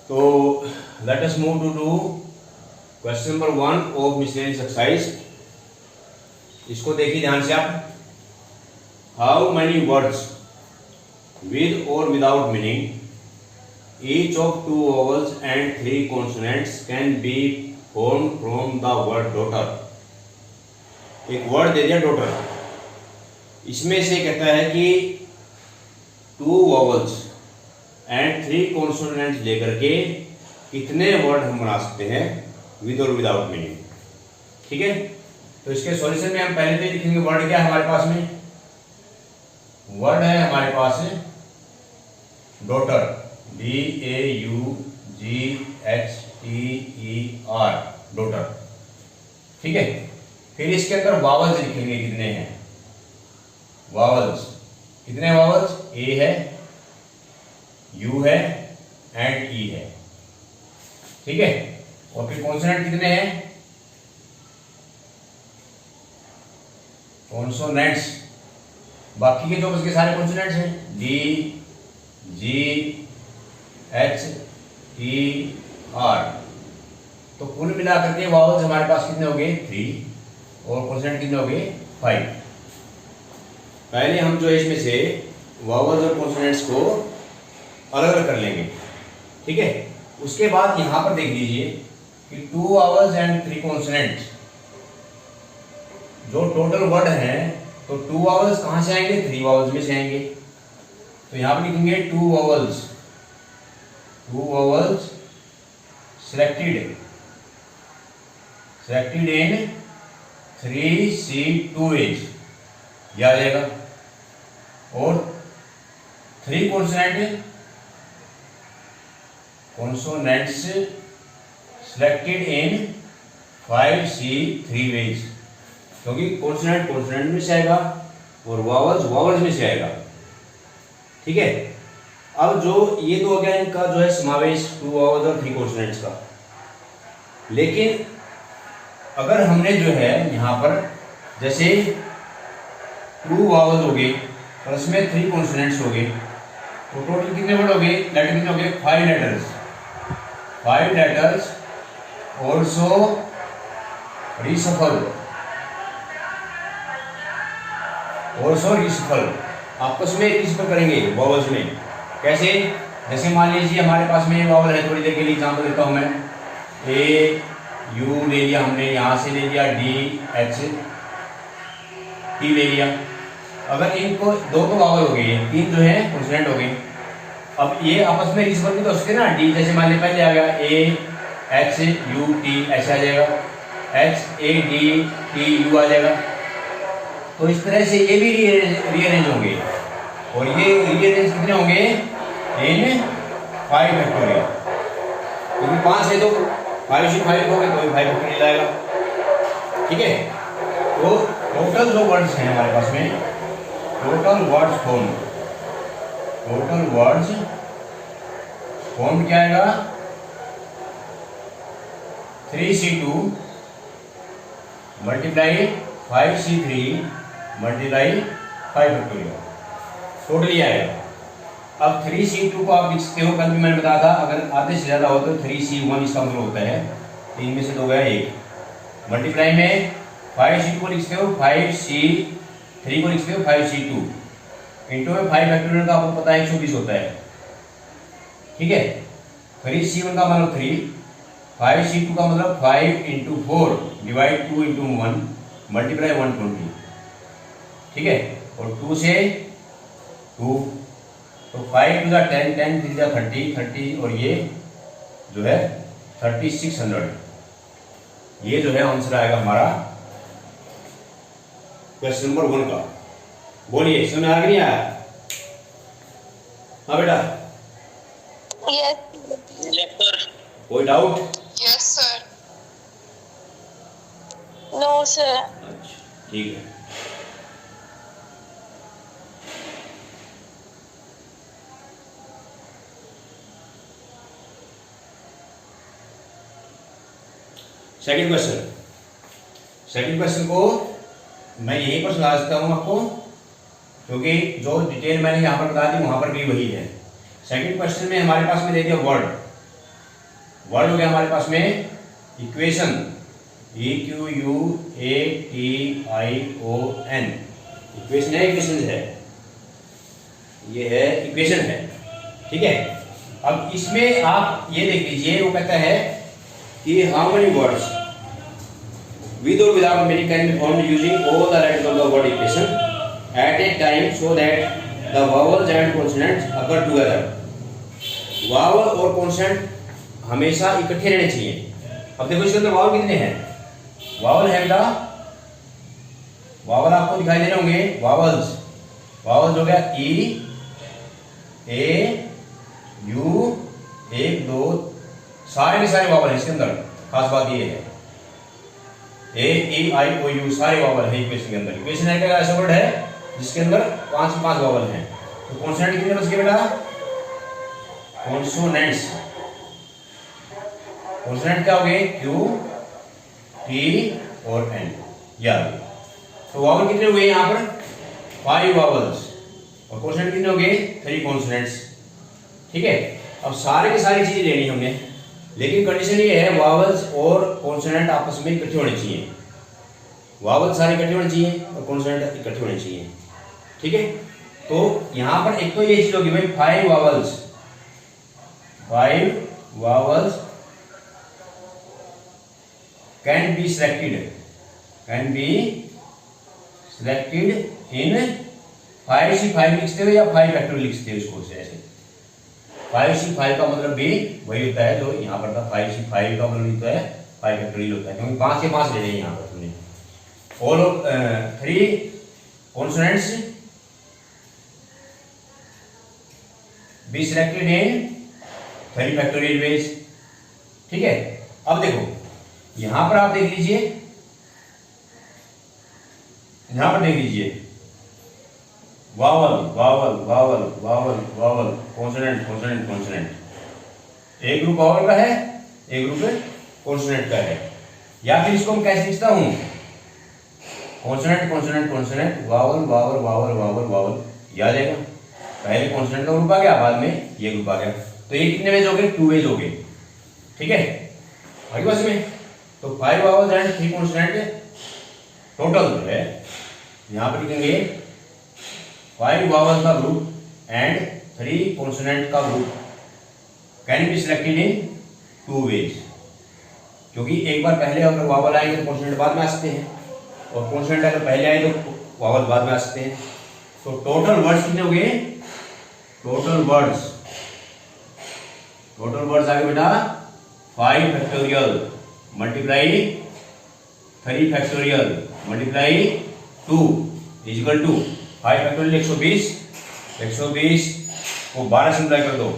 तो let us move to do question number 1 of miscellaneous exercise. इसको देखिए ध्यान से आप। हाउ मेनी वर्ड्स विद और without meaning each of 2 vowels and 3 consonants can be form from the word daughter. एक word दे दिया डॉटर, इसमें से कहता है कि 2 वोवेल्स एंड 3 कॉन्सोनेंट्स लेकर के कितने वर्ड हम बना सकते हैं विद और विदाउट मीनिंग। ठीक है, तो इसके सॉल्यूशन में हम पहले तो लिखेंगे वर्ड क्या है हमारे पास में। वर्ड है हमारे पास डॉटर, DAUGHTER, डॉटर। ठीक है, फिर इसके अंदर वावल्स लिखेंगे कितने हैं। वावल्स कितने वावल्स, ए है, यू है एंड ई है। ठीक है, और फिर कॉन्सोनेंट कितने हैं, कॉन्सोनेंट्स बाकी के जो उसके सारे कॉन्सोनेंट्स हैं, D G H E R. तो कुल मिलाकर के वावल्स हमारे पास कितने हो गए 3 और कॉन्सोनेंट कितने हो गए 5। पहले हम जो है इसमें से वावल्स और कॉन्सोनेंट्स को अलग अलग कर लेंगे। ठीक है, उसके बाद यहां पर देख लीजिए कि 2 वावल्स एंड 3 कॉन्सोनेंट्स जो टोटल वर्ड हैं, तो 2 वावल्स कहां से आएंगे, 3 वावल्स में से आएंगे। तो यहां पर लिखेंगे 2 vowels selected in 3C2 veg, यह आ जाएगा। और 3 consonants selected in 5C3 ways, क्योंकि कॉन्सोनेंट में से आएगा और वावल्स में से आएगा। ठीक है, अब जो ये तो हो गया इनका जो है समावेश 2 वावल्स और 3 कॉन्सोनेंट्स का। लेकिन अगर हमने जो है यहाँ पर जैसे 2 वावल्स हो गए और इसमें 3 कॉन्सोनेंट्स हो गए, तो टोटल कितने वर्ड हो गए, लेटर कितने हो गए 5 लेटर्स ऑल्सो रिशफल आपस में रिशफल करेंगे वावल्स में। कैसे, जैसे मान लीजिए हमारे पास में वावल है, थोड़ी देर के लिए एग्जाम्पल देता हूं मैं। ए यू ले लिया हमने, यहां से ले लिया डी एच टी ले लिया। अगर इनको 2 तो वावल हो गई, 3 जो है कॉन्सोनेंट हो गई। अब ये आपस में रिशफल भी तो हो सकते ना, डी जैसे मान लीजिए पहले आ गया ए एच यू टी, ऐसे आ जाएगा, H A D T U आ जाएगा। तो इस तरह से ये भी रीअरेंज होंगे, और ये रीअरेंज कितने होंगे इन 5 फैक्टोरियल, क्योंकि 5 है तो 5 से 5 लिखोगे तो 5 फैक्टोरियल आएगा। ठीक है, तो टोटल जो वर्ड्स हैं हमारे पास में, टोटल वर्ड्स फॉर्म क्या आएगा 3C2 multiply 5C3 multiply 5 factorial totally आएगा। अब 3C2 को आप लिख सकते हो, कल भी मैंने बताया था, अगर आधे से ज्यादा हो तो 3C1 इसका मतलब होता है 3 में से 2 गया 1। मल्टीप्लाई में 5C2 को लिख सकते हो 5C3 को लिख सकते हो 5C2, इंटू में 5 फैक्टोरियल का आपको पता है 120 होता है। ठीक है, 3C1 का मतलब 3, 5C2 का मतलब 5 इंटू 4 डिवाइड 2 इंटू 1 मल्टीप्लाई 120। ठीक है, और 2 से 2, तो 5 टू 10, 10 3 30, और ये जो है 3600। ये जो है आंसर आएगा हमारा क्वेश्चन नंबर 1 का। बोलिए, समझ आ गया नहीं आया? हाँ बेटा, यस सर। कोई doubt? Yes sir. No sir. अच्छा ठीक है। सेकंड क्वेश्चन को मैं यहीं पर सुना सकता हूं आपको, क्योंकि जो डिटेल मैंने यहां पर बता दी वहां पर भी वही है। सेकंड क्वेश्चन में हमारे पास में दे दिया वर्ड, वर्ड हो गया हमारे पास में इक्वेशन, EQUATION, इक्वेशन है, इक्वेशन है, ये है इक्वेशन है, ठीक है। अब इसमें आप ये देख लीजिए, वो कहता है कि how many words with or without meaning can be formed using all the letters of the word equation at a time so that the vowels and consonants occur together। Vowel और कॉन्सोनेंट हमेशा इकट्ठे रहने चाहिए। अब देखो इसके अंदर vowel कितने हैं, वावल है बेटा, वावल आपको दिखाई दे रहे होंगे, वावल्स, वावल्स हो गया ई, ए, यू, 1 2, सारे के सारे वावल है इसके अंदर। खास बात ये है AEIOU सारे वावल है इक्वेशन के अंदर। इक्वेशन है क्या, ऐसा वर्ड है जिसके अंदर 5 के 5 वावल हैं। तो कॉन्सोनेंट कितने बच गए बेटा, कॉन्सोनेंट्स, कॉन्सोनेंट क्या हो गए, Q, T और N, याद। तो वावल कितने हुए यहाँ पर, 5 वावल्स, और कॉन्सोनेंट कितने हो गए, 3 कॉन्सोनेंट्स, ठीक है। अब सारे की सारी चीजें लेनी हमने, लेकिन कंडीशन ये है वावल्स और कॉन्सोनेंट आपस में इकट्ठे होने चाहिए, वावल सारे इकट्ठे होने चाहिए और कॉन्सोनेंट इकट्ठे होने चाहिए, ठीक है। तो यहाँ पर एक तो ये चीज होगी भाई 5 vowels, 5 vowels can be selected in 5C5 लिखते हो या 5 फैक्टोरियल लिखते हो इसको ऐसे। 5C5 का मतलब भी वही होता है जो यहाँ पर था, 5C5 का मतलब होता है 5 फैक्टोरियल होता है, क्योंकि 5 के 5 ले लेंगे यहाँ पर तुमने। All of 3 consonants B selected in 3 factorial veg, ठीक है। अब देखो यहां पर आप देख लीजिए, यहां पर देख लीजिए vowel vowel vowel vowel vowel, consonant consonant consonant, एक ग्रुप वावल का है, एक ग्रुप कॉन्सोनेंट का है। या फिर इसको मैं कैसे लिखता हूं, consonant consonant consonant, vowel vowel vowel vowel vowel, याद आएगा। पहले कॉन्सोनेंट का ग्रुप आ गया, बाद में ये ग्रुप आ गया, तो ये कितने वेज हो गए, 2 वेज हो गए, ठीक है। आगे बस में तो 5 वावल्स एंड 3 कॉन्सोनेंट टोटल है, यहां पर लिखेंगे 5 वावल्स का ग्रुप एंड 3 कॉन्सोनेंट का group can be selected in 2 ways, क्योंकि एक बार पहले अगर वावल आएंगे तो कॉन्सोनेंट बाद में आ सकते हैं, और कॉन्सोनेंट अगर पहले आए तो वावल बाद में आ सकते हैं। तो टोटल वर्ड्स कितने हो गए, टोटल वर्ड्स आ गए बेटा 5 factorial multiply 3 factorial multiply 2 is equal to 5 factorial 120, 120 को 12 से मल्टीप्लाई कर दो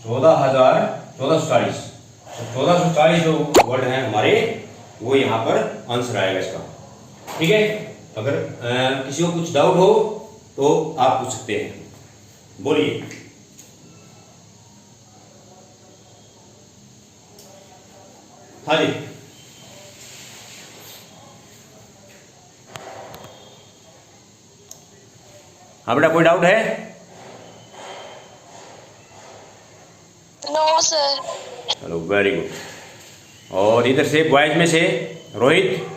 1440, तो 1440 जो वर्ड हैं हमारे वो यहाँ पर आंसर आएगा इसका, ठीक है। अगर किसी को कुछ डाउट हो तो आप पूछ सकते हैं, बोलिए। हाँ जी, हाँ बेटा कोई डाउट है? No sir. चलो वेरी गुड। और इधर से बॉयज में से रोहित,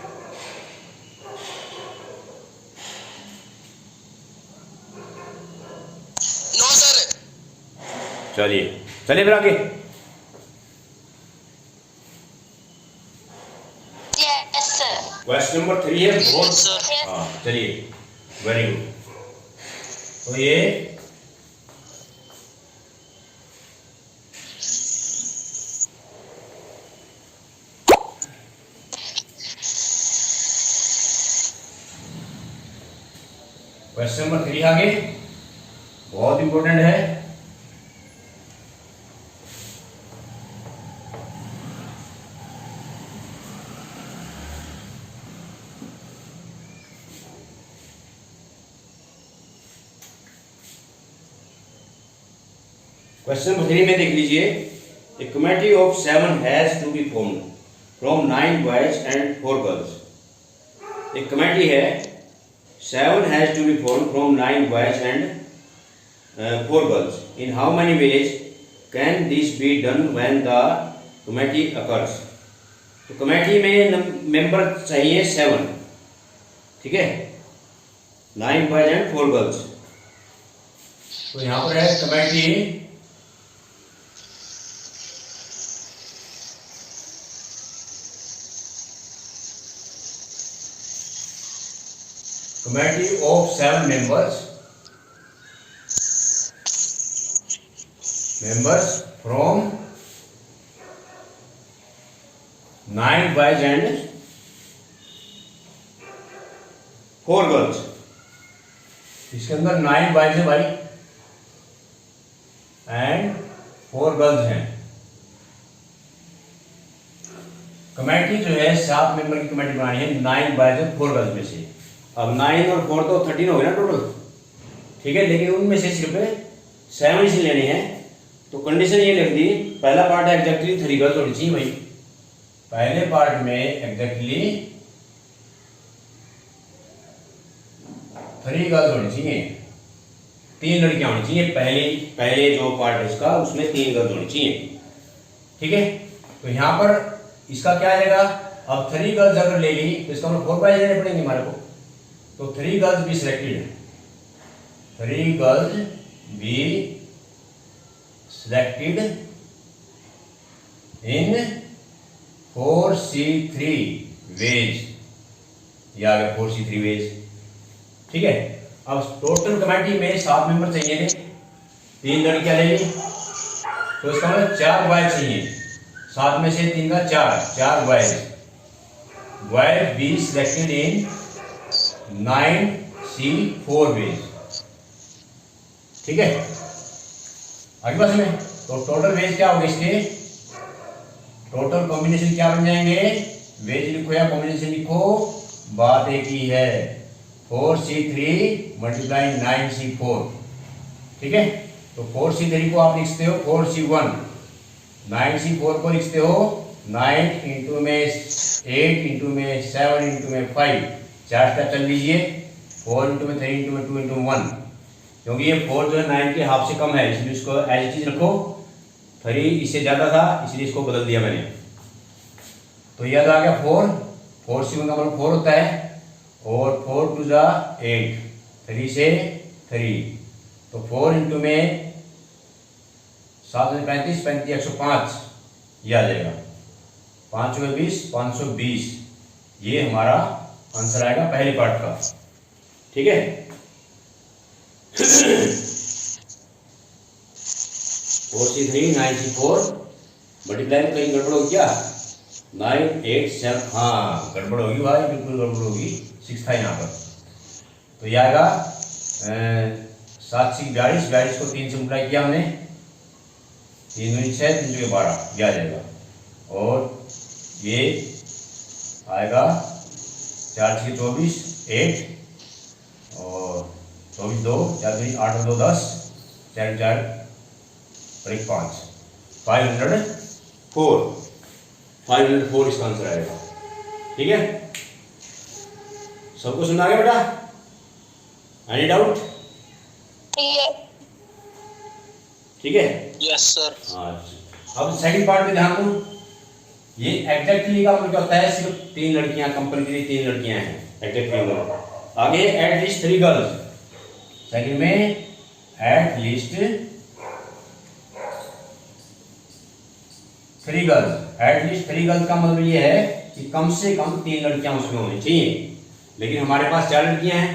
नो सर। चलिए चलिए फिर आगे। Yes sir. क्वेश्चन नंबर 3 है बहुत, सर। हाँ चलिए वेरी गुड। तो ये क्वेश्चन नंबर 3 आगे बहुत इंपॉर्टेंट है। क्वेश्चन नंबर 3 में देख लीजिए, a committee of 7 has to be formed from 9 boys and 4 girls. एक कमेटी है 7 has to be formed from 9 boys and 4 girls. In how many ways can this be done when the committee occurs. तो committee में member चाहिए 7, ठीक है, 9 boys and 4 girls. तो यहाँ पर है committee of 7 members from 9 boys and 4 girls. इसके अंदर 9 बॉयज है भाई एंड 4 गर्ल्स हैं। कमेटी जो है 7 मेंबर की कमेटी बनानी है 9 बॉयज और 4 गर्ल्स में से। अब 9 और 4 तो 13 हो गए ना टोटल, ठीक है, लेकिन उनमें से सिर्फ 7 ही लेने हैं। तो कंडीशन ये लिख दी, पहला पार्ट है एग्जैक्टली 3 गर्ल्स होनी चाहिए भाई। पहले पार्ट में एग्जैक्टली 3 गर्ल्स होनी चाहिए, 3 लड़कियां होनी चाहिए। पहले जो पार्ट है इसका उसमें 3 गर्ल्स होनी चाहिए, ठीक है। तो यहाँ पर इसका क्या आएगा, अब 3 गर्ल्स अगर ले ली तो इसका मतलब 4 बॉयज लेने पड़ेंगे हमारे को। तो 3 girls be selected, 3 girls be selected in 4C3 ways, या 4C3 वेज, ठीक है। अब टोटल कमेटी में 7 मेंबर चाहिए थे, 3 लड़कियां ले ली, तो इसका मतलब 4 बॉयज चाहिए। 7 में से 3 का 4 boys be selected in 9C4 ways, ठीक है। आगे बात में तो टोटल वेज क्या होगा, इसके टोटल कॉम्बिनेशन क्या बन जाएंगे, वेज लिखो या कॉम्बिनेशन लिखो, बात एक ही है, 4C3 मल्टीप्लाई 9C4, ठीक है। तो 4C3 को आप लिखते हो 4C1, 9C4 को लिखते हो 9 इंटू में 8 इंटू में 7 इंटू में 5, 4 स्टेप चल लीजिए, 4 इंटू में 3 इंटू में 2 इंटू 1, क्योंकि ये 4 जो है 9 के हाफ से कम है, इसलिए इसको एज चीज रखो। 3 इससे ज़्यादा था इसलिए इसको बदल दिया मैंने। तो याद आ गया 4C1 का मतलब 4 होता है, और 4 2 जा 8, 3 से 3, तो 4 इंटू में 7 में 35, 35 105, ये आ जाएगा 5 में 20, 520, ये हमारा आंसर आएगा पहले पार्ट का, ठीक है। 4C3 9C4 मल्टीप्लाई में कहीं गड़बड़ होगी क्या, 9 8 7, हाँ गड़बड़ होगी भाई, बिल्कुल गड़बड़ होगी, 6 था यहाँ पर। तो ये आएगा 7 6 42, 42 को 3 से मल्टीप्लाई किया हमने, 3 9 6 3 2 12, ये आ जाएगा। और ये आएगा 4 6 24 8, और 24 2 4 3 8 2 10, 4 4 और 1 5, 504 इसका आंसर आएगा, ठीक है। सबको सुना गया बेटा, एनी डाउट, ठीक है, यस सर। अब सेकंड पार्ट में ध्यान दो, ये एग्जैक्टली का मतलब क्या होता है, सिर्फ 3 लड़कियां, कंपनी के लिए 3 लड़कियां हैं एग्जैक्टली। आगे एट लीस्ट 3 गर्ल्स, सेकंड में at least 3 girls. At least 3 girls का मतलब ये है कि कम से कम 3 लड़कियां उसमें होनी चाहिए, लेकिन हमारे पास 4 लड़कियां हैं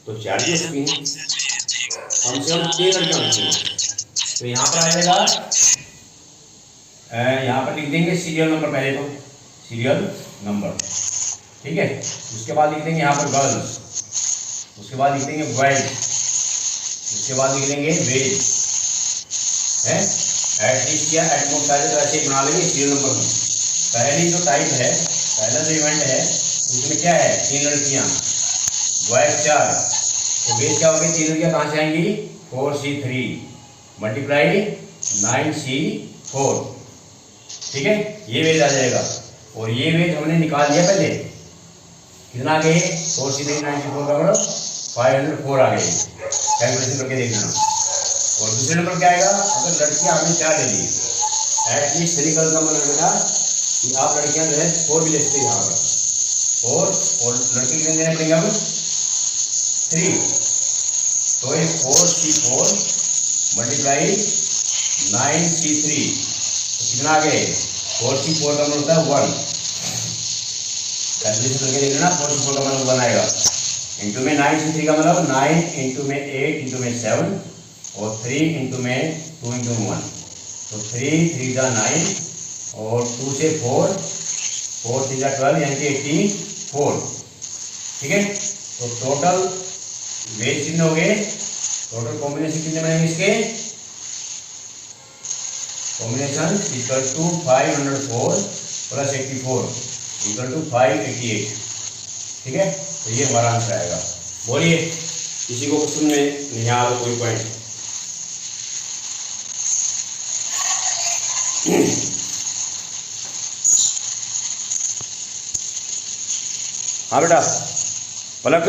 तो 4 भी हो सकती हैं, कम से कम 3 लड़कियां होनी चाहिए। तो यहाँ पर आ जाएगा, यहाँ पर लिख देंगे सीरियल नंबर, पहले तो सीरियल नंबर, ठीक है। उसके बाद लिख देंगे यहाँ पर गर्ल्स, उसके बाद लिख देंगे बॉयज, उसके बाद लिख देंगे वेज, है एटलीस्ट या एटमोस्ट टाइप, तो ऐसे ही बना लेंगे सीरियल नंबर में। पहली जो टाइप है, पहला जो इवेंट है उसमें क्या है, 3 लड़कियाँ, बॉयज 4, तो वेज क्या होगी, 3 लड़कियाँ कहाँ से आएंगी, 4C3 मल्टीप्लाई 9C4, ठीक है, ये वेज आ जाएगा। और ये वेज हमने निकाल लिया पहले, कितना आ गए, 4C3 9C4 का मतलब 504 आ गए, कैलकुलेशन करके देख लेना। और दूसरे नंबर क्या आएगा, अगर लड़कियां आपने 4 ले ली, एटलीस्ट 3 गर्ल्स का मतलब बेटा कि आप लड़कियां जो है 4 भी ले सकते हैं यहाँ पर 4, और लड़के कितने देने पड़ेंगे अब 3। तो ये 4C4 मल्टीप्लाई 9C3 तो कितना आ गए, 4C4 का मतलब होता है 1, कैलकुलेशन करके देख लेना, 4C4 का मतलब 1 आएगा, इंटू में 9C3 का मतलब 9 इंटू में 8 इंटू में 7 और 3 इंटू में 2 इंटू 1, तो 3 3 जा 9 और 2 से 4 4 3 जा 12 यानी कि 84। ठीक है, तो टोटल वेज कितने हो गए, टोटल कॉम्बिनेशन कितने बनेंगे इसके, combination equal to 504 plus 84 equal to 588। ठीक है, तो ये हमारा आंसर आएगा। बोलिए किसी को क्वेश्चन में नहीं आ रहा कोई पॉइंट? हाँ बेटा पलक,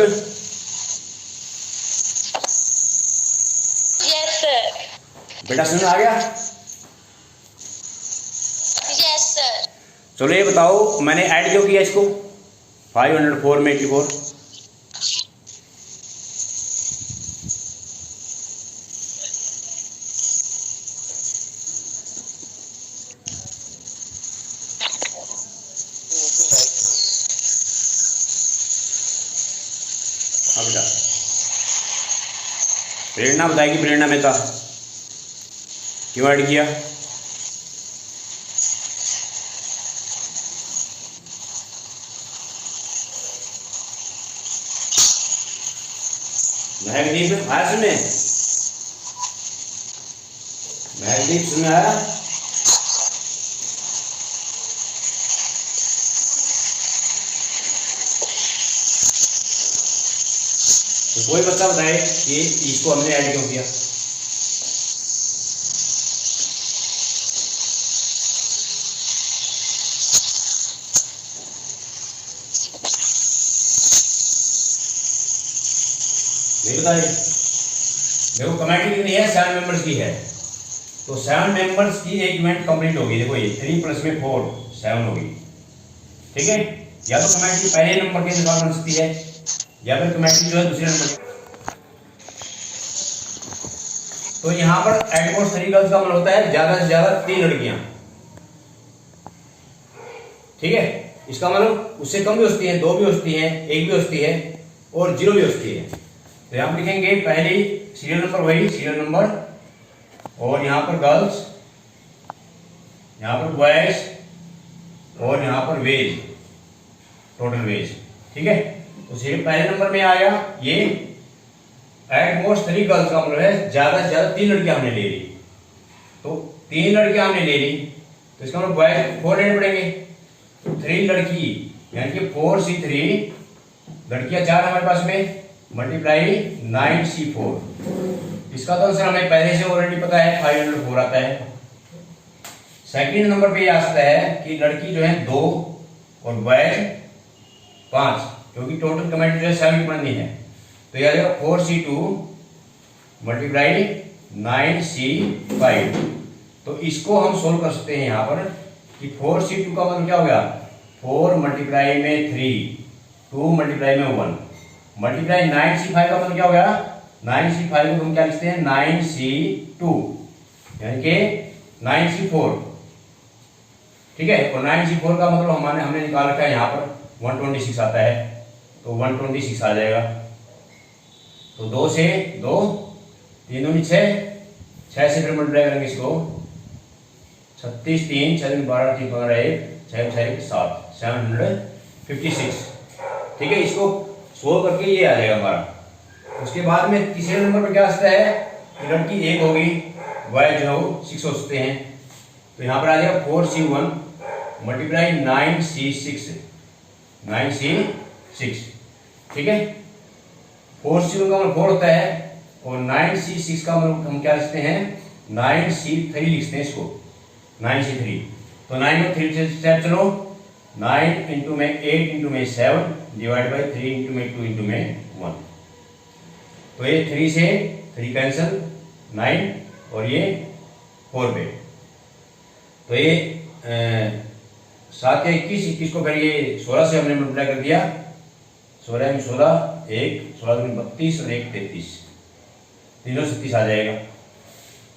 यस सर। बेटा समझ आ गया? Yes sir. चलो ये बताओ मैंने ऐड क्यों किया इसको 504 में 84? हाँ बेटा प्रेरणा बताएगी, प्रेरणा मेहता क्यों ऐड किया? महकदीप आया सुनने, महकदीप सुनने आया? तो कोई बच्चा बताए कि इसको हमने ऐड क्यों किया? नहीं बताए? देखो कमेटी कितनी है, 7 मेंबर्स की है, तो 7 मेंबर्स की एक इवेंट कंप्लीट होगी। देखो ये 3 प्लस में 4 7 होगी। ठीक है, या तो कमेटी पहले नंबर के साथ बन सकती है या फिर कमेटी जो है दूसरे नंबर। तो यहाँ पर एट मोस्ट 3 गर्ल्स का मतलब होता है ज्यादा से ज्यादा 3 लड़कियां। ठीक है, इसका मतलब उससे कम भी होती है, 2 भी होती है, 1 भी होती है और 0 भी होती है। तो यहाँ लिखेंगे पहली सीरियल नंबर, वही सीरियल नंबर, और यहाँ पर गर्ल्स, यहाँ पर बॉयज और यहाँ पर वेज, टोटल वेज। ठीक है, तो सीरियल पहले नंबर में आया ये एट मोस्ट 3 गर्ल्स का मतलब है ज्यादा से ज्यादा 3 लड़कियां हमने ले ली। तो 3 लड़कियां हमने ले ली तो इसका मतलब बॉयज 4 लेने पड़ेंगे, तो 3 लड़की यानी कि 4C3 लड़कियां 4 हमारे पास में मल्टीप्लाई 9C4। इसका तो आंसर हमें पहले से ऑलरेडी पता है 504 आता है। सेकंड नंबर पे ये आता है कि लड़की जो है 2 और बॉयज 5, क्योंकि टोटल कमेटी जो है 7 बननी है। तो यह आ जाएगा 4C2 मल्टीप्लाई 9C5। तो इसको हम सोल्व कर सकते हैं यहाँ पर कि 4C2 का मतलब क्या हो गया, 4 मल्टीप्लाई में 3, 2 मल्टीप्लाई में 1, मल्टीप्लाई 9C5 का मतलब क्या हो गया, 9C5 को हम क्या लिखते हैं 9C2 यानी कि 9C4। ठीक है, और 9C4 का मतलब हमने निकाल रखा है यहाँ पर 126 आता है, तो 126 आ जाएगा। तो 2 से 2 3 दूनी 6, 6 से फिर मल्टीप्लाई करेंगे इसको 36 3 6 12 3 15 1 6 6 7 756। ठीक है, इसको सोल्व करके ये आ जाएगा हमारा। उसके बाद में तीसरे नंबर पर क्या आता है कि लड़की 1 होगी, बॉय जो है वो 6 हो सकते हैं। तो यहाँ पर आ जाएगा 4C1 मल्टीप्लाई 9C6 9C6। ठीक है, 4C1 का मतलब 4 होता है और 9C6 का मतलब हम क्या लिखते हैं 9C3 लिखते हैं इसको 9C3। तो 9 में 3 से स्टेप चलो, 9 इंटू में 8 इंटू में 7 डिवाइड बाई 3 इंटू में 2 इंटू में 1। तो ये 3 से 3 कैंसिल, 9 और ये 4 पे। तो ये 7 या 21, 21 को फिर ये 16 से हमने मल्टीप्लाई कर दिया। 16 में 16, 1 16 में 32 और 1 33, तीनों 37 आ जाएगा।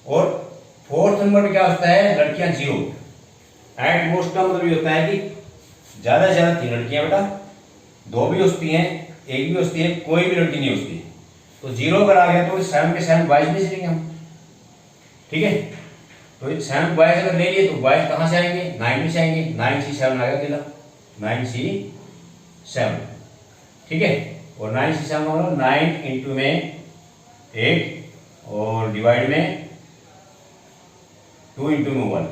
और 4th नंबर में क्या होता है, लड़कियां 0। एट मोस्ट का मतलब ये होता है कि ज़्यादा से ज़्यादा 3 लड़कियां बेटा, 2 भी होती हैं, 1 भी होती है, कोई भी लड़की नहीं होती। तो 0 अगर आ गया तो 7 के 7 22 में चलेंगे हम, ठीक है। तो 7 22 अगर ले लिए तो 22 कहाँ से आएंगे, 9 में से आएंगे। 9C7 आ गया अकेला, 9C7, ठीक है। और 9C7 मतलब 9 इंटू में 8 और डिवाइड में 2 इंटू में 1।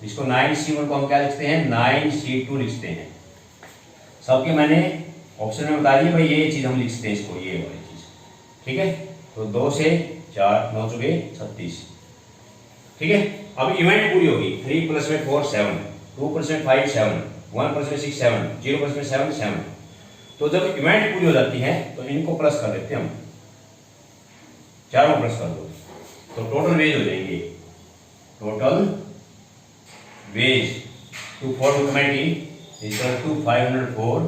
इसको 9C1 को हम क्या लिखते हैं, 9C2 लिखते हैं। सबके मैंने ऑप्शन में बता दिया भाई, ये चीज़ हम लिखते हैं इसको, ये वाली चीज़, ठीक है। तो 2 से 4, 9 चुके 36, ठीक है। अब इवेंट पूरी होगी। 3 + में 4 7, 2 + में 5 7, 1 + में 6 7, 0 + में 7 7। तो जब इवेंट पूरी हो जाती है तो इनको प्लस कर देते हैं हम, चारों प्लस कर दो तो टोटल वेज हो जाएंगे। Total veg 2 4 2 20 = 504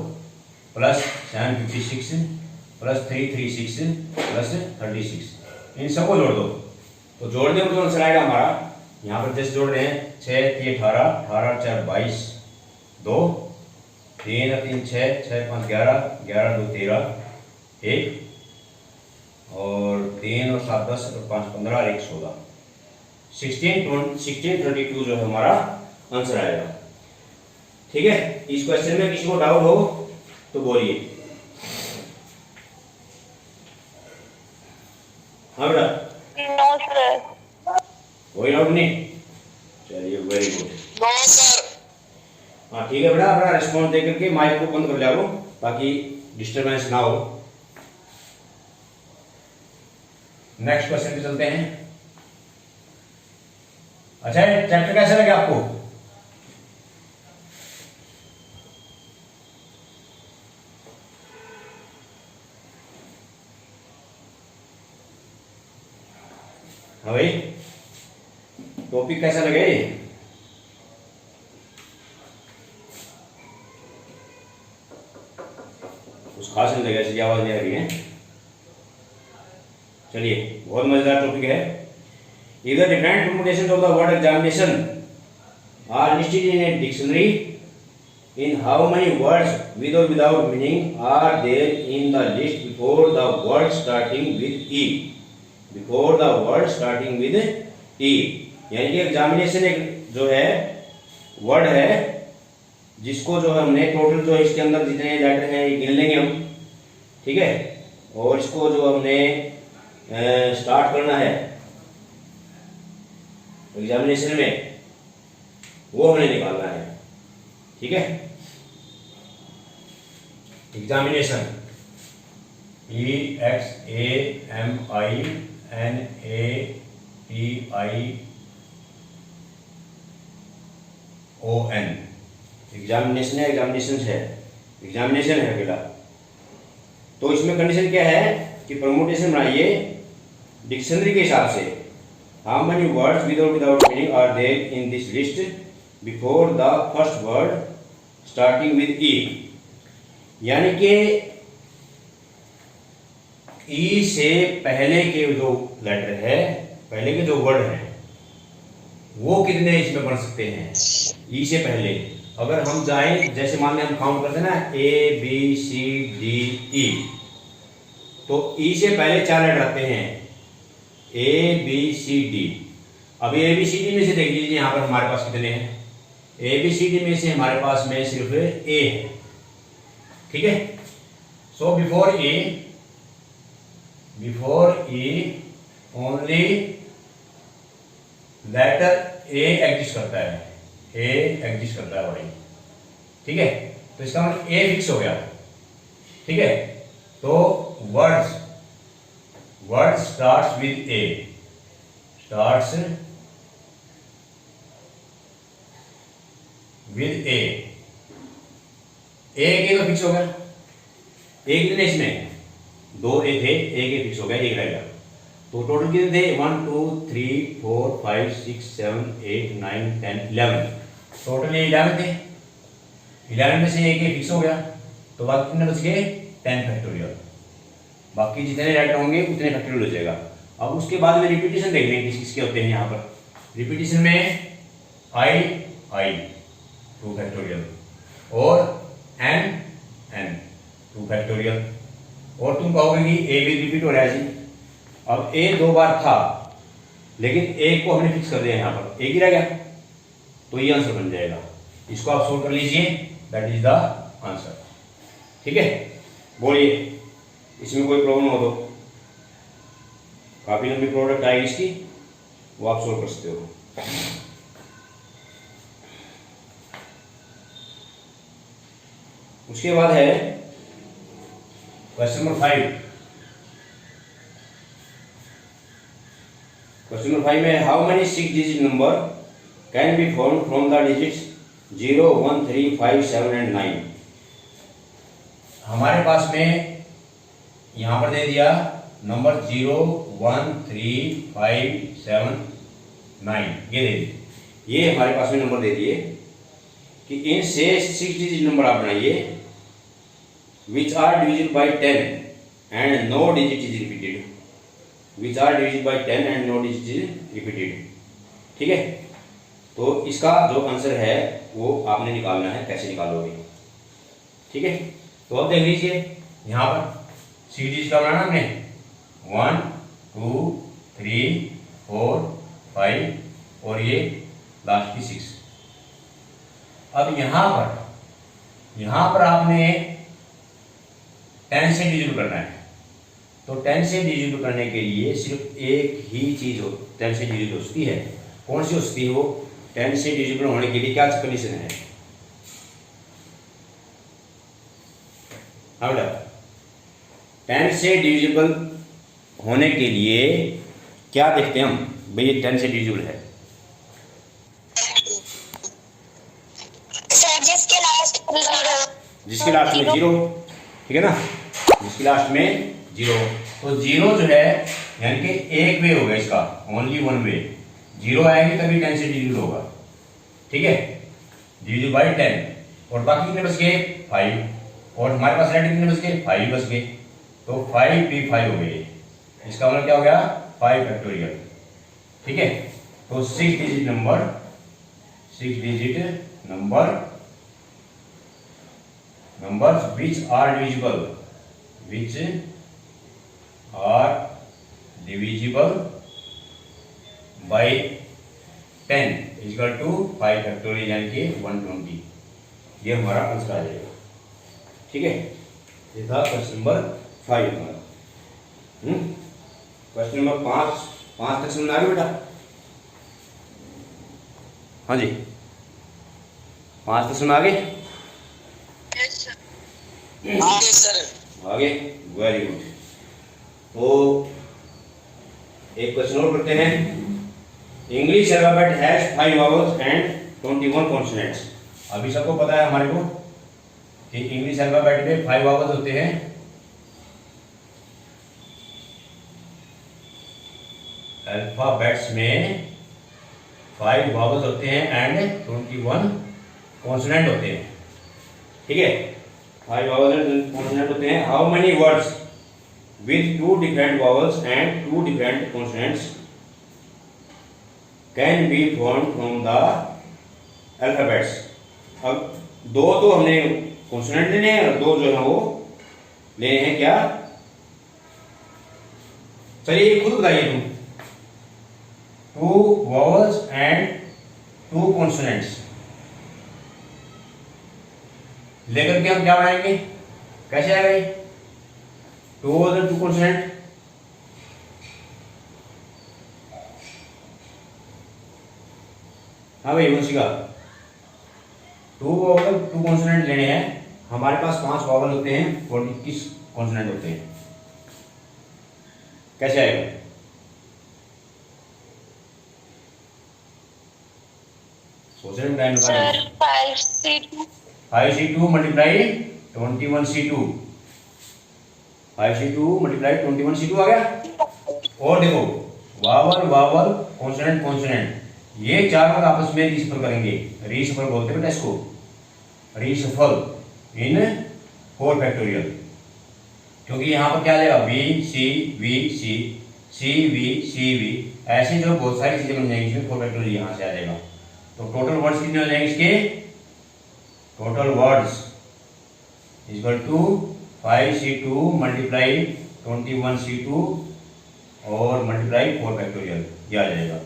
+ 756 + 336 + 36। इन सबको जोड़ दो, तो जोड़ दे तो आंसर आएगा हमारा। यहाँ पर जैसे जोड़ रहे हैं, 6 3 18, 18 4 22, 2 3 3 6, 6 5 11, 11 2 13, 1 और 3 और 7 10 और 5 15 और 1 16, 16 32 जो है हमारा आंसर आएगा, ठीक है। इस क्वेश्चन में किसी को डाउट हो तो बोलिए। हाँ बेटा, नो सर। कोई डाउट नहीं, चलिए वेरी गुड। No sir. हाँ ठीक है बेटा, अपना रिस्पॉन्स दे करके माइक को बंद कर लिया ताकि डिस्टरबेंस ना हो। नेक्स्ट क्वेश्चन पे चलते हैं। अच्छा, चैप्टर कैसा लगे आपको? हाँ भाई, टॉपिक कैसा लगे? कुछ खास नहीं लगा, इसलिए आवाज नहीं आ रही है। चलिए, बहुत मजेदार टॉपिक है। इधर different permutations of the word examination are listed in a dictionary. In how many words with और without meaning are there in the list before the word starting with E? Before the word starting with E, यानी कि examination एक जो है word है जिसको जो हमने टोटल जो इसके अंदर जितने लेटर हैं ये गिन लेंगे हम, ठीक है। और इसको जो हमने स्टार्ट करना है एग्जामिनेशन में वो हमने निकालना है, ठीक है। एग्जामिनेशन EXAMINATION, एग्जामिनेशन है, एग्जामिनेशन है अकेला। तो इसमें कंडीशन क्या है कि परमुटेशन बनाइए डिक्शनरी के हिसाब से। हाउ मेनी वर्ड्स विद और without meaning are there in this list before the first word starting with E, यानी कि ई से पहले के जो लेटर है, पहले के जो वर्ड हैं वो कितने इसमें बन सकते हैं। ई से पहले अगर हम जाएं, जैसे मान लें हम काउंट करते हैं ना ABCDE, तो ई से पहले 4 लेटर आते हैं ABCD। अब ABCD में से देख लीजिए यहाँ पर हमारे पास कितने हैं। ABCD में से हमारे पास में सिर्फ A है, ठीक है। So before E only letter A exist करता है, A एग्जिस्ट करता है भाई, ठीक है। तो इसका मतलब A फिक्स हो गया, ठीक है। तो words starts with A, starts with A के तो फिक्स हो गया। एक दिन इसमें 2 A थे, एक फिक्स हो गया, एक रहेगा। तो टोटल कितने थे 1 2 3 4 5 6 7 8 9 10 11। टोटल ये 11 थे। 11 में से एक ये फिक्स हो गया, तो बाकी कितने बच गए 10 फैक्टोरियल। बाकी जितने राइट होंगे उतने फैक्टोरियल हो जाएगा। अब उसके बाद में रिपीटेशन देख लेंगे किस किसके होते हैं। यहाँ पर रिपीटेशन में आई 2 फैक्टोरियल और n 2 फैक्टोरियल। और तुम कहोगे कि ए भी रिपीट हो रहा है जी। अब ए 2 बार था, लेकिन एक को हमने फिक्स कर दिया, यहाँ पर एक ही रह गया, तो ये आंसर बन जाएगा। इसको आप सोल्व कर लीजिए, दैट इज द आंसर। ठीक है, बोलिए इसमें कोई प्रॉब्लम हो तो। काफी लंबी प्रोडक्ट आएगी इसकी, वो आप सोल्व कर सकते हो। उसके बाद है क्वेश्चन नंबर 5। क्वेश्चन नंबर 5 में how many 6 digit number can be form from the digits 0 1 3 5 7 and 9। हमारे पास में यहां पर दे दिया नंबर 0 1 3 5 7 9, ये दे दिए। ये हमारे पास में नंबर दे दिए कि इन से 6 डिजिट नंबर आप बनाइए which are divisible by 10 and no digit is repeated, which are divisible by 10 and no digit is repeated। ठीक है, तो इसका जो आंसर है वो आपने निकालना है। कैसे निकालोगे? ठीक है, तो अब देख लीजिए यहाँ पर 6 डिजिट का बनाना हमने 1 2 3 4 5 और ये लास्ट की 6। अब यहाँ पर आपने 10 से डिविजिबल करना है, तो 10 से डिविजिबल करने के लिए सिर्फ एक ही चीज हो 10 से डिविजिबल हो सकती है। कौन सी हो सकती है वो? 10 से डिविजिबल होने के लिए क्या कंडीशन है? हाँ बेटा, 10 से डिविजिबल होने के लिए क्या देखते हैं हम? भाई ये 10 से डिविजिबल है सर जिसके लास्ट में 0, ठीक है ना, जिसकी लास्ट में 0। तो 0 जो है यानी कि एक वे होगा इसका, ओनली वन वे। 0 आएगी तभी 10 से डिविजिबल होगा। ठीक है, डिविजिबल बाय 10। और बाकी कितने बच गए 5, और हमारे पास रेड कितने बच गए 5 बच गए, तो 5 भी 5 हो गए। इसका मतलब क्या हो गया 5 फैक्टोरियल। ठीक है, तो 6 digit number numbers which are divisible by 10 is equal to 5 factorial यानी कि 120। ये हमारा आंसर आ जाएगा। ठीक है, ये था क्वेश्चन नंबर 5 हमारा। क्वेश्चन नंबर 5 तक समझ आ गया बेटा? हाँ जी, 5 तक समझ आ गए? आगे सर आगे, वेरी गुड। तो एक क्वेश्चन और करते हैं। English alphabet has 5 vowels and 21 consonants. अभी सबको पता है हमारे को कि इंग्लिश अल्फाबेट में 5 वावल्स होते हैं। अल्फाबेट्स में 5 वावल्स होते हैं एंड 21 कॉन्सोनेंट होते हैं। ठीक है, 5 vowels and consonant होते हैं। How many words with 2 different vowels and 2 different consonants can be formed from the alphabets? अब 2 तो हमने consonant लेने हैं और 2 जो है वो लेने हैं क्या? चलिए खुद बताइए तुम। 2 vowels and 2 consonants लेकर के हम क्या बनाएंगे? कैसे आएगा ये? 2 और 2 कॉन्सोनेंट। हाँ भाई वंशिका, 2 वावल 2 कॉन्सोनेंट लेने हैं। हमारे पास 5 वावल होते हैं और 21 कॉन्सोनेंट होते हैं। कैसे आएगा? सोचने में टाइम लगा। Sir 5C2 5C2 multiply 21C2, 5C2 multiply 21C2 आ गया। और देखो वावल वावल कॉन्सोनेंट कॉन्सोनेंट, ये चारों आपस में रीशफल करेंगे। रीशफल बोलते हैं बेटा इसको, रीशफल इन 4 फैक्टोरियल। क्योंकि यहाँ पर क्या आ जाएगा, V C V C, C V, ऐसे जो बहुत सारी चीजें बन जाएंगी इसमें 4 फैक्टोरियल यहाँ से आ जाएगा। तो टोटल वर्ड्स कितने हो जाएंगे इसके, total words equal to 5C2 multiply 21C2 और मल्टीप्लाई 4 फैक्टोरियल, ये आ जाएगा।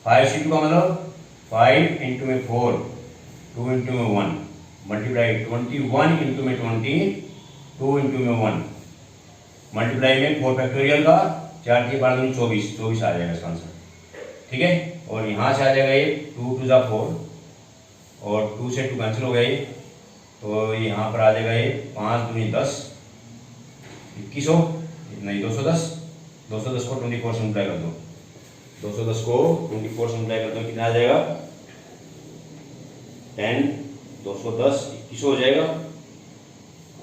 5C2 का मतलब 5 इंटू में 4, 2 इंटू में 1, मल्टीप्लाई 21 इंटू में 20, 2 इंटू में 1, मल्टीप्लाई में 4 फैक्टोरियल का 4 के 12 24, 24 आ जाएगा इसका आंसर। ठीक है, और यहाँ से आ जाएगा ये 2 2 जा 4 और 2 से 2 कैंसिल हो गए, तो यहाँ पर आ जाएगा ये 5 दूनी 10, 2100 नहीं 210, 210 को 24 से मल्टीप्लाई कर दो, 210 को 24 से मल्टीप्लाई कर दो, कितना आ जाएगा 10, 210 2100 हो जाएगा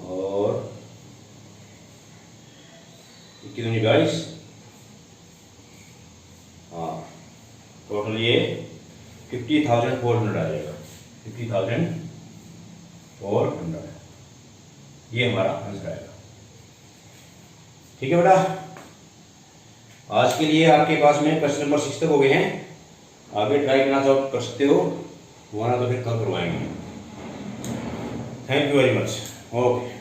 और 21 दूनी 22, हाँ टोटल ये 50,400 आ जाएगा, 50,400 ये हमारा आंसर आएगा। ठीक है बेटा, आज के लिए आपके पास में क्वेश्चन नंबर 6 तक हो गए हैं। आगे ट्राई करना चाहो कर सकते हो, वरना तो फिर कल करवाएंगे। Thank you very much. Okay.